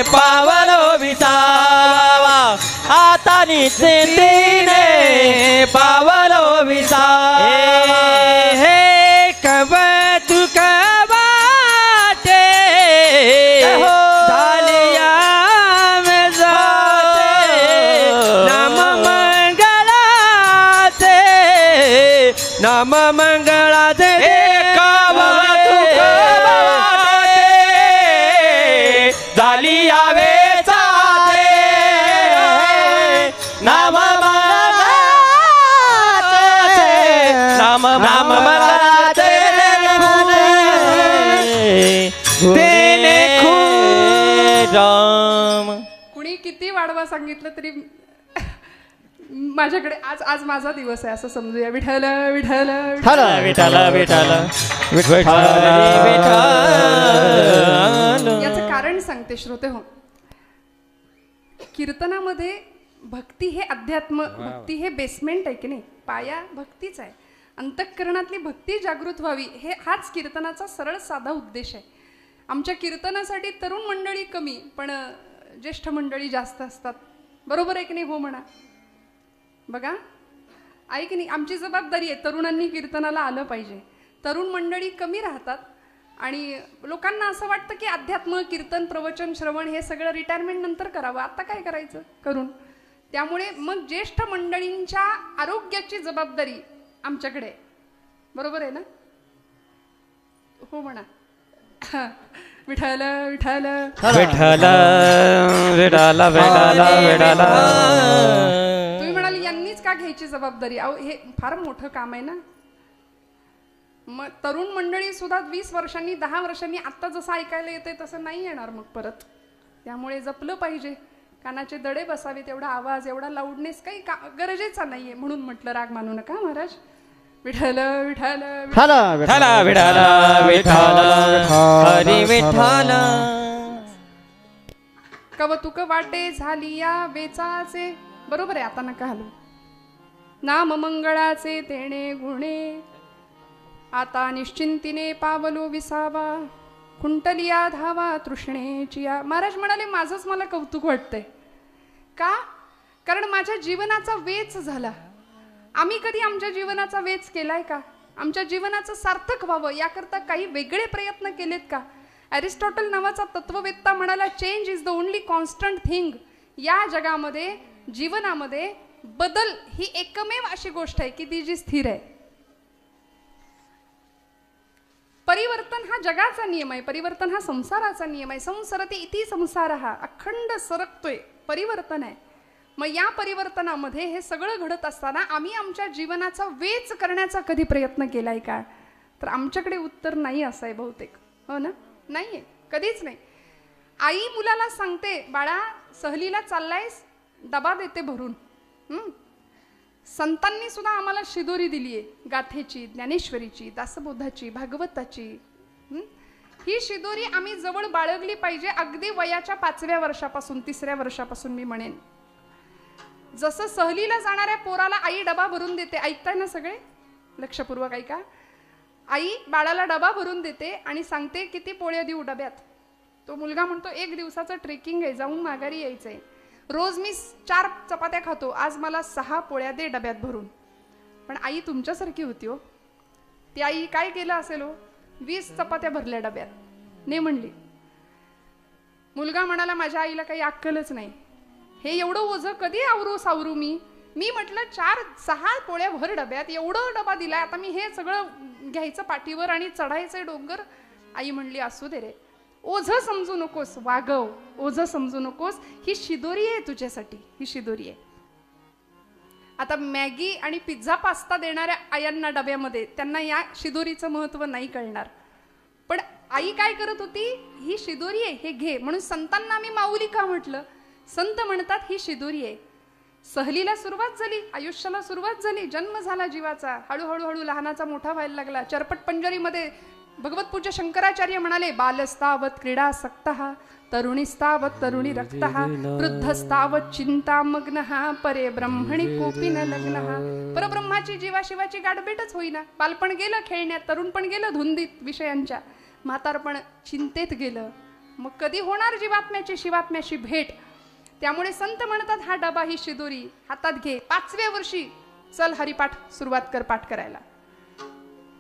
पावलो विसावा, आता निश्चितीने पावलो विसावा. हे कवतुक वाटे झाली यावेचाचे, नाम मंगळाचे, नाम मंगळाचे, कवतुक वाटे झाली यावेचाचे, नाम मंगळाचे, नाम मंगळाचे तेने राम.
कुणी किती वाढवा सांगितलं तरी माझ्याकडे आज आज माझा दिवस आहे असं समजूया. विठ्ठल विठ्ठल
विठ्ठल विठ्ठल विठ्ठल
याचं कारण सांगते श्रोते हो. कीर्तनामध्ये भक्ती हे अध्यात्म, भक्ती हे बेसमेंट आहे की नाही, पाया भक्तीच आहे. अंतःकरणातली भक्ती जागृत व्हावी हाच कीर्तनाचा सरळ साधा उद्देश आहे. आमच्या कीर्तनासाठी तरुण मंडळी कमी पण ज्येष्ठ मंडळी जास्त असतात. बरोबर आहे की नाही? हो म्हणा. बघा आहे की नाही? आमची जबाबदारी आहे, तरुणांनी कीर्तनाला आलं पाहिजे. तरुण मंडळी कमी राहतात आणि लोकांना असं वाटतं की अध्यात्म, कीर्तन, प्रवचन, श्रवण हे सगळं रिटायरमेंट नंतर करावं. आता काय करायचं करून. त्यामुळे मग ज्येष्ठ मंडळींच्या आरोग्याची जबाबदारी आमच्याकडे. बरोबर आहे ना? हो म्हणा. विठ्ठल विठ्ठल
विठ्ठल विठ्ठल विठ्ठल.
तुम्ही म्हणाले यांनीच का घ्यायची जबाबदारी? अहो हे फार मोठं काम आहे ना. मग तरुण मंडळी सुद्धा 20 वर्षांनी 10 वर्षांनी आत्ता जसं ऐकायला येते तसं नाही येणार मग परत. त्यामुळे जपलं पाहिजे. कानाचे दडे बसावे, तेवढा आवाज, एवढा लाऊडनेस काही गरजेचा नाहीये. म्हणून म्हटलं राग मानू नका महाराज. विठ्ठल विठ्ठल
विठ्ठल विठ्ठल विठ्ठल हरी विठ्ठल.
कवतुक वाटे झाली या वेचाचे. बरोबर आहे. आता नका हलू. नाम मंगळाचे तेणे गुणे आता निश्चिंतीने पावलो विसावा. कुंटलिया धावा तृष्णेची या. महाराज म्हणाले माझंच मला कौतुक वाटतंय. का? कारण माझ्या जीवनाचा वेच झाला. आम्ही कधी आमच्या जीवनाचा वेच केलाय का? आमच्या जीवनाचं सार्थक व्हावं याकरता काही वेगळे प्रयत्न केलेत का? अरिस्टॉटल नावाचा तत्ववेत्ता म्हणाला change is the only constant thing. या जगामध्ये, जीवनामध्ये बदल ही एकमेव अशी गोष्ट आहे की ती जी स्थिर आहे. परिवर्तन हा जगाचा नियम आहे. परिवर्तन हा संसाराचा नियम आहे. संसरते इति संसार हा अखंड सरकतोय. परिवर्तन आहे. मग या परिवर्तनामध्ये हे सगळं घडत असताना आम्ही आमच्या जीवनाचा वेच करण्याचा कधी प्रयत्न केलाय का? तर आमच्याकडे उत्तर नाही असं आहे बहुतेक. हो ना? नाहीये, कधीच नाही. आई मुलाला सांगते बाळा सहलीला चाललायस, डबा देते भरून. संतांनी सुद्धा आम्हाला शिदोरी दिली आहे. गाथेची, ज्ञानेश्वरीची, दासबोधाची, भागवताची. ही शिदोरी आम्ही जवळ बाळगली पाहिजे. अगदी वयाच्या 5व्या वर्षापासून, 3ऱ्या वर्षापासून मी म्हणेन. जसं सहलीला जाणाऱ्या पोराला आई डबा भरून देते. ऐकताय ना सगळे? लक्षपूर्वक ऐका. आई बाळाला डबा भरून देते आणि सांगते किती पोळ्या देऊ डब्यात. तो मुलगा म्हणतो 1 दिवसाचं ट्रेकिंग आहे, जाऊन माघारी यायचंय. रोज मी 4 चपात्या खातो, आज मला 6 पोळ्या दे डब्यात भरून. पण आई तुमच्यासारखी होती हो. ती आई काय केलं असेल हो? 20 चपात्या भरल्या डब्यात. ने म्हणली. मुलगा म्हणाला माझ्या आईला काही अक्कलच नाही. हे एवढं ओझं कधी सावरू मी. मी म्हटलं 4-6 पोळ्या भर डब्यात, एवढं डबा दिलाय, आता मी हे सगळं घ्यायचं पाठीवर आणि चढायचं डोंगर. आई म्हणली असू दे रे, ओझं समजू नकोस, वागव, ओझं समजू नकोस. ही शिदोरी आहे तुझ्यासाठी, ही शिदोरी आहे. आता मॅगी आणि पिझ्झा पास्ता देणाऱ्या आयांना डब्यामध्ये त्यांना या शिदोरीचं महत्व नाही कळणार. पण आई काय करत होती? ही शिदोरी आहे, हे घे. म्हणून संतांना आम्ही माऊली का म्हटलं? संत म्हणतात ही शिदोरी आहे. सहलीला सुरुवात झाली, आयुष्याला सुरुवात झाली, जन्म झाला जीवाचा. हळूहळू लहानाचा मोठा व्हायला लागला. चरपट पंजरीमध्ये भगवतपूज्य शंकराचार्य म्हणाले बालस्तावत क्रीडासक्तः तरुणीस्तावत तरुणी रक्तः वृद्धस्तावत चिंतामग्नः परे ब्रह्मणी कोपी न लग्नः. परब्रह्माची जीवाशिवाची गाठभेटच होईना. बालपण गेलं खेळण्यात, तरुणपण गेलं धुंदीत विषयांच्या, म्हातारपण चिंतेत गेलं. मग कधी होणार जीवात्म्याची शिवात्म्याशी भेट? त्यामुळे संत म्हणतात हा डबा, ही शिदोरी हातात घे. 5व्या वर्षी चल हरिपाठ सुरुवात कर पाठ करायला.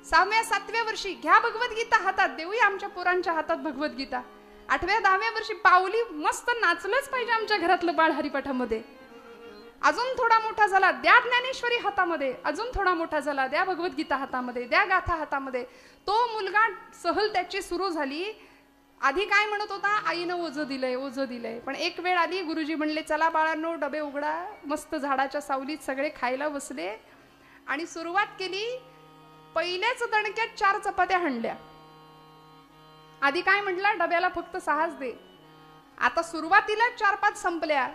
6व्या 7व्या वर्षी घ्या भगवद्गीता हातात, देऊया आमच्या पोरांच्या हातात भगवद्गीता. 8व्या 10व्या वर्षी पावली मस्त नाचलंच पाहिजे आमच्या घरातलं बाळ हरिपाठामध्ये. अजून थोडा मोठा झाला द्या ज्ञानेश्वरी हातामध्ये, अजून थोडा मोठा झाला द्या भगवद्गीता हातामध्ये, द्या गाथा हातामध्ये. तो मुलगा सहल त्याची सुरू झाली. आधी काय म्हणत होता? आईनं ओझं दिलंय, ओझं दिलंय. पण एक वेळ आली, गुरुजी म्हणले चला बाळांनो डबे उघडा. मस्त झाडाच्या सावलीत सगळे खायला बसले आणि सुरुवात केली. पहिल्याच दणक्यात 4 चपात्या हाणल्या. आधी काय म्हटलं? डब्याला फक्त 6च दे. आता सुरुवातीला 4-5 संपल्या.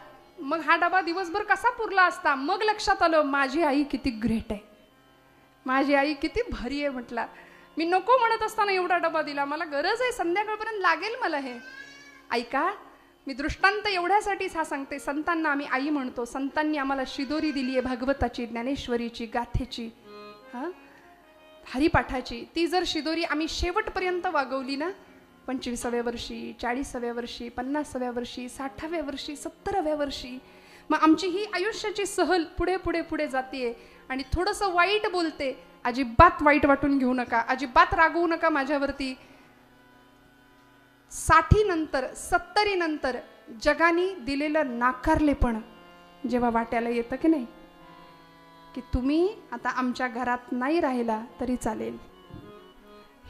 मग हा डबा दिवसभर कसा पुरला असता. मग लक्षात आलं माझी आई किती ग्रेट आहे, माझी आई किती भारी आहे. म्हटला मी नको म्हणत असताना एवढा डबा दिला, मला गरज आहे, संध्याकाळपर्यंत लागेल मला हे. ऐका, मी दृष्टांत एवढ्यासाठीच हा सांगते. संतांना आम्ही आई म्हणतो. संतांनी आम्हाला शिदोरी दिली आहे भागवताची, ज्ञानेश्वरीची, गाथेची, हरिपाठाची. ती जर शिदोरी आम्ही शेवटपर्यंत वागवली ना, 25व्या वर्षी, 40व्या वर्षी, 50व्या वर्षी, 60व्या वर्षी, 70व्या वर्षी, मग आमची ही आयुष्याची सहल पुढे पुढे पुढे जाते. आणि थोडंसं वाईट बोलते, अजिबात वाईट वाटून घेऊ नका, अजिबात रागवू नका माझ्यावरती. 60 नंतर 70 नंतर जगाने दिलेलं नाकारलेपण जेव्हा वाट्याला येतं की नाही, की तुम्ही आता आमच्या घरात नाही राहिला तरी चालेल,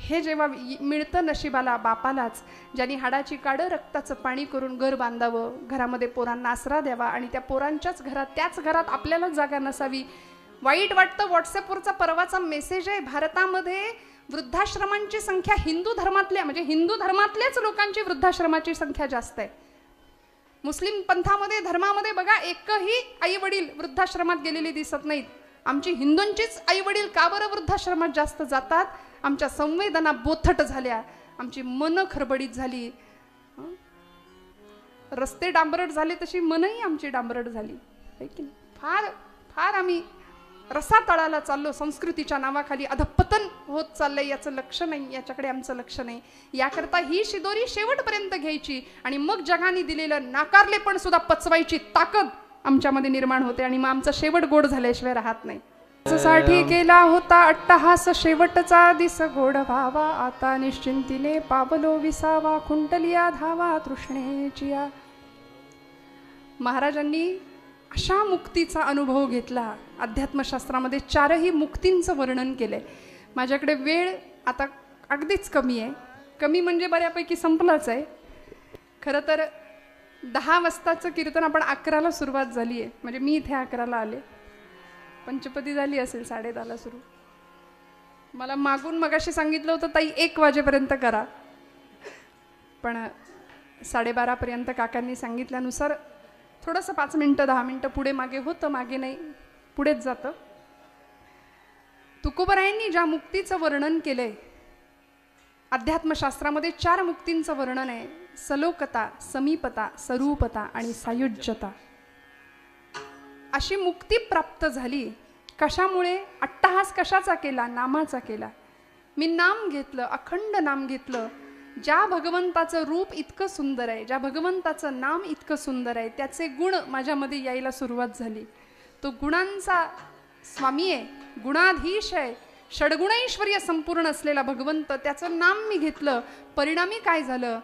हे जेव्हा मिळतं नशिबाला, बापालाच, ज्यांनी हाडाची काडं रक्ताचं पाणी करून घर बांधावं, घरामध्ये पोरांना आसरा द्यावा आणि त्या पोरांच्याच घरात, त्याच घरात आपल्यालाच जागा नसावी. वाईट वाटतं. व्हॉट्सअपवरचा परवाचा मेसेज आहे, भारतामध्ये वृद्धाश्रमांची संख्या हिंदू धर्मातल्या, म्हणजे हिंदू धर्मातल्याच लोकांची वृद्धाश्रमाची संख्या जास्त आहे. मुस्लिम पंथामध्ये, धर्मामध्ये बघा, एकही आई वडील वृद्धाश्रमात गेलेले दिसत नाहीत. आमची हिंदूंचीच आई वडील का बरं वृद्धाश्रमात जास्त जातात? आमच्या संवेदना बोथट झाल्या, आमची मन खरबडीत झाली, रस्ते डांबरट झाले तशी मनही आमची डांबरट झाली. फार फार आम्ही रसातळाला चाललो, संस्कृतीच्या नावाखाली अधपतन होत चाललंय. याचं लक्ष नाही, याच्याकडे आमचं लक्ष नाही. याकरता ही शिदोरी शेवटपर्यंत घ्यायची आणि मग जगाने दिलेलं नाकारलेपण सुद्धा पचवायची ताकद आमच्यामध्ये निर्माण होते आणि मग आमचा शेवट गोड झाल्याशिवाय राहत नाही. साठी केला होता अट्टहास, शेवटचा दिस गोड व्हावा, आता निश्चिंतीने पावलो विसावा, खुंटलिया धावा तृष्णेचिया. महाराजांनी अशा मुक्तीचा अनुभव घेतला. अध्यात्मशास्त्रामध्ये 4ही मुक्तींचं वर्णन केलंय. माझ्याकडे वेळ आता अगदीच कमी आहे, कमी म्हणजे बऱ्यापैकी संपलाच आहे. खरं तर 10 वाजताचं कीर्तन आपण 11ला सुरुवात झाली आहे, म्हणजे मी इथे 11ला आले, पंचपदी झाली असेल 10:30ला सुरू. मला मागून मगाशी सांगितलं होतं ताई 1 वाजेपर्यंत करा, पण 12:30पर्यंत काकांनी सांगितल्यानुसार थोडंसं 5 मिनटं 10 मिनटं पुढे मागे होतं, मागे नाही पुढेच जातं. तुकोबरायांनी ज्या मुक्तीचं वर्णन केलंय, अध्यात्मशास्त्रामध्ये 4 मुक्तींचं वर्णन आहे. सलोकता, समीपता, स्वरूपता आणि सायुज्यता. अशी मुक्ती प्राप्त झाली. कशामुळे? अट्टहास कशाचा केला? नामाचा केला. मी नाम घेतलं, अखंड नाम घेतलं. ज्या भगवंताचं रूप इतकं सुंदर आहे, ज्या भगवंताचं नाम इतकं सुंदर आहे, त्याचे गुण माझ्यामध्ये यायला सुरुवात झाली. तो गुणांचा स्वामी आहे, गुणाधीश आहे, षडगुणैश्वर्य संपूर्ण असलेला भगवंत, त्याचं नाम मी घेतलं. परिणामी काय झालं?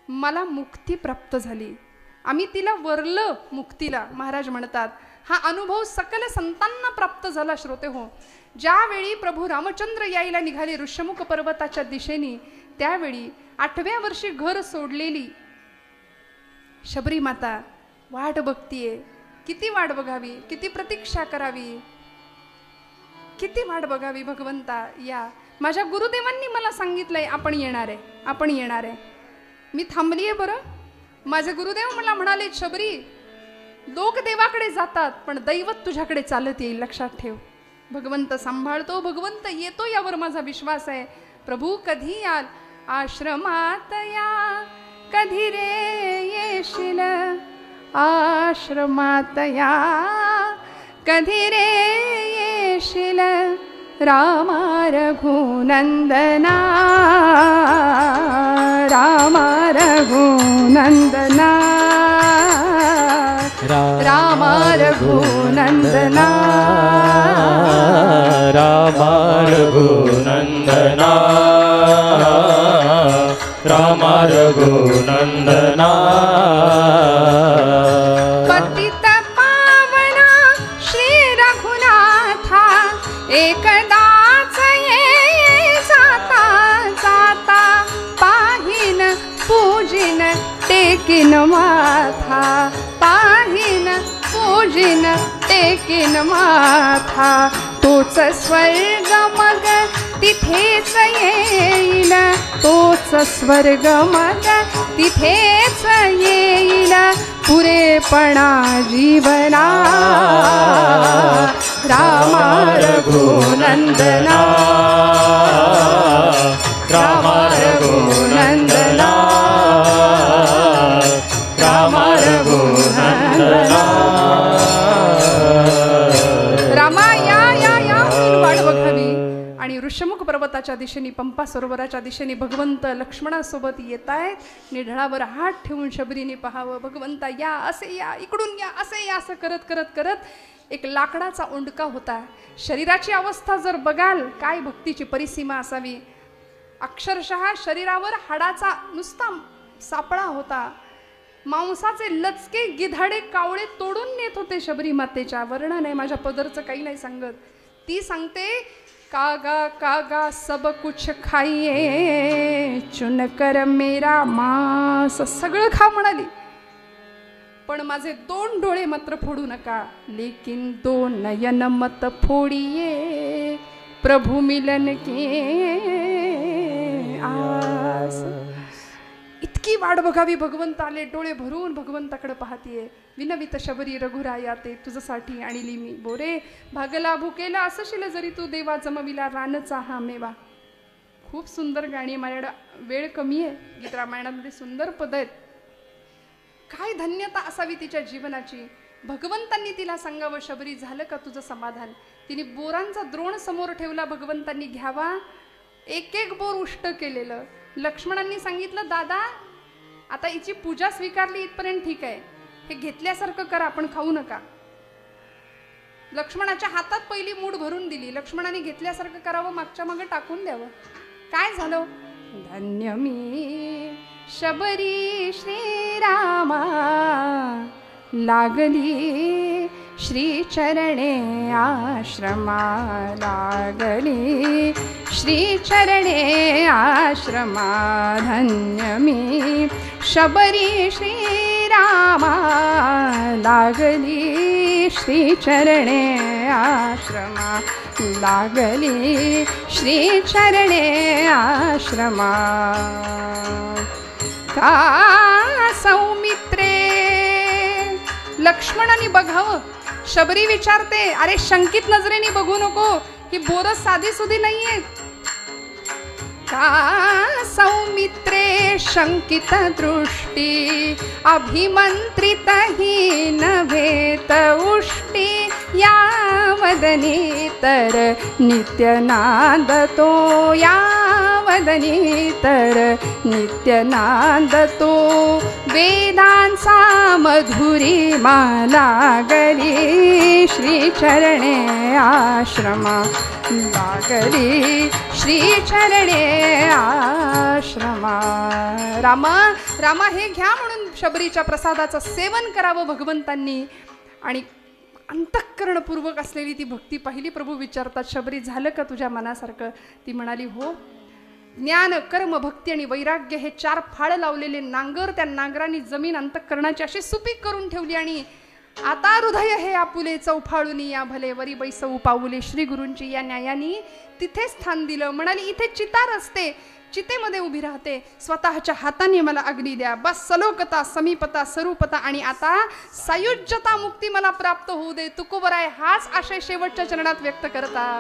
मला मुक्ती प्राप्त झाली. आम्ही तिला वरलं मुक्तीला. महाराज म्हणतात हा अनुभव सकल संतांना प्राप्त झाला. श्रोते हो, ज्यावेळी प्रभू रामचंद्र यायला निघाले ऋष्यमुख पर्वताच्या दिशेने, त्यावेळी 8व्या वर्षी घर सोडलेली शबरी माता वाट बघतीये. किती वाट बघावी, किती प्रतीक्षा करावी, किती वाट बघावी. भगवंता या. माझ्या गुरुदेवांनी मला सांगितलंय आपण येणार आहे, आपण येणार आहे. मी थांबलीये बरं. माझे गुरुदेव मला म्हणाले, शबरी, लोक देवाकडे जातात पण दैवत तुझ्याकडे चालत येईल, लक्षात ठेव. भगवंत सांभाळतो, भगवंत येतो, यावर माझा विश्वास आहे. प्रभू कधी याल आश्रमात या, कधी रे येशील आश्रमात या, कधी रे येशील रामा रघुनंदना, रामा रघुनंदना, रामा रघुनंदना,
रामा रघुनंदना, रामा रघुनंदना.
पतित पावना श्री रघुनाथा, एकदाच ये जाता जाता, पाहिन पूजिन टेकिन माथा, पाहिन पूजिन टेकिन माथा. तोच स्वर्ग मग तिथेच येईल, तोच स्वर्ग मग तिथेच येईल. पुरेपणा जीवना रामा रघुनंदना
रामा रघुनंदना रामा रघुनंदना
रामा या वाट बघावी. आणि ऋषमुख पर्वताच्या दिशेने पंपा सरोवराच्या दिशेने भगवंत लक्ष्मणासोबत येत आहेत. निढळावर हात ठेवून शबरीने पाहावं. भगवंता या, असे या, इकडून या, असे या, असं करत करत करत एक लाकडाचा ओंडका होता. शरीराची अवस्था जर बघाल काय भक्तीची परिसीमा असावी. अक्षरशः शरीरावर हाडाचा नुसता सापळा होता. मांसाचे लचके गिधाडे कावळे तोडून नेत होते शबरी मातेच्या. वर्णन आहे, माझ्या पदरचं काही नाही सांगत. ती सांगते कागा कागा सब कुछ खाइए चुन कर मेरा मांस. सगळं खा म्हणाली, पण माझे 2 डोळे मात्र फोडू नका. लेकिन 2 नयन मत फोडिये प्रभु मिलन के आस. इतकी वाट बघावी. भगवंत आले, डोळे भरून भगवंताकडे पाहतीये. विनवित शबरी रघुराया ते तुझसाठी आणली मी बोरे. भागला भुकेला असशील जरी तू देवा जमविला रानचा हा मेवा. खूप सुंदर गाणी. माझ्याकडे वेळ कमी आहे. गीत रामायणामध्ये सुंदर पद आहेत. काय धन्यता असावी तिच्या जीवनाची. भगवंतांनी तिला सांगावं शबरी झालं का तुझं समाधान. तिने बोरांचा द्रोण समोर ठेवला. भगवंतांनी घ्यावा. एक एक बोर उष्ट केलेलं. लक्ष्मणांनी सांगितलं दादा आता हिची पूजा स्वीकारली इथपर्यंत ठीक आहे, हे घेतल्यासारखं करा, आपण खाऊ नका. लक्ष्मणाच्या हातात पहिली मूठ भरून दिली. लक्ष्मणाने घेतल्यासारखं करावं, मागच्या मागे टाकून द्यावं. काय झालं. धन्य मी शबरी श्रीरामा लागली श्री चरणे आश्रमा. लागली श्री चरणे आश्रमा. धन्य मी शबरी श्रीरामा लागली श्री चरणे आश्रमा. लागली श्री चरणे आश्रमा. का सौमित्रे. लक्ष्मणाने बघावं. शबरी विचारते अरे शंकित नजरेने बघू नको, ही बोरं साधी सुधी नाहीये. का सौमित्रे शंकित दृष्टी अभिमंत्रित ही नभेत उष्टी. या वदनी तर नित्यनाद तो. या वदनी तर नित्यनाद तो. वेदांचा मधुरी माला लागली श्री चरणे आश्रमा. लागली श्री चरणे आश्रमा. रामा रामा हे घ्या म्हणून शबरीच्या प्रसादाचं सेवन करावं भगवंतांनी. आणि अंतःकरणपूर्वक असलेली ती भक्ती पाहिली. प्रभू विचारतात शबरी झालं का तुझ्या मनासारखं. ती म्हणाली हो. ज्ञान कर्म भक्ती आणि वैराग्य हे 4 फाळ लावलेले नांगर, त्या नांगरांनी जमीन अंतःकरणाची अशी सुपीक करून ठेवली. आणि आता हृदय हे आपुले चौफाळुनी या भले वरी बैसऊ पाऊले. श्री गुरूंची या न्यायानी तिथे स्थान दिलं. म्हणाली इथे चितार असते, चितेमध्ये उभी राहते. स्वतःच्या हाताने मला अग्नी द्या. बस सलोकता समीपता स्वरूपता आणि आता सायुज्यता मुक्ती मला प्राप्त होऊ दे. तुकोबराय हाच आशय शेवटच्या चरणात व्यक्त करता.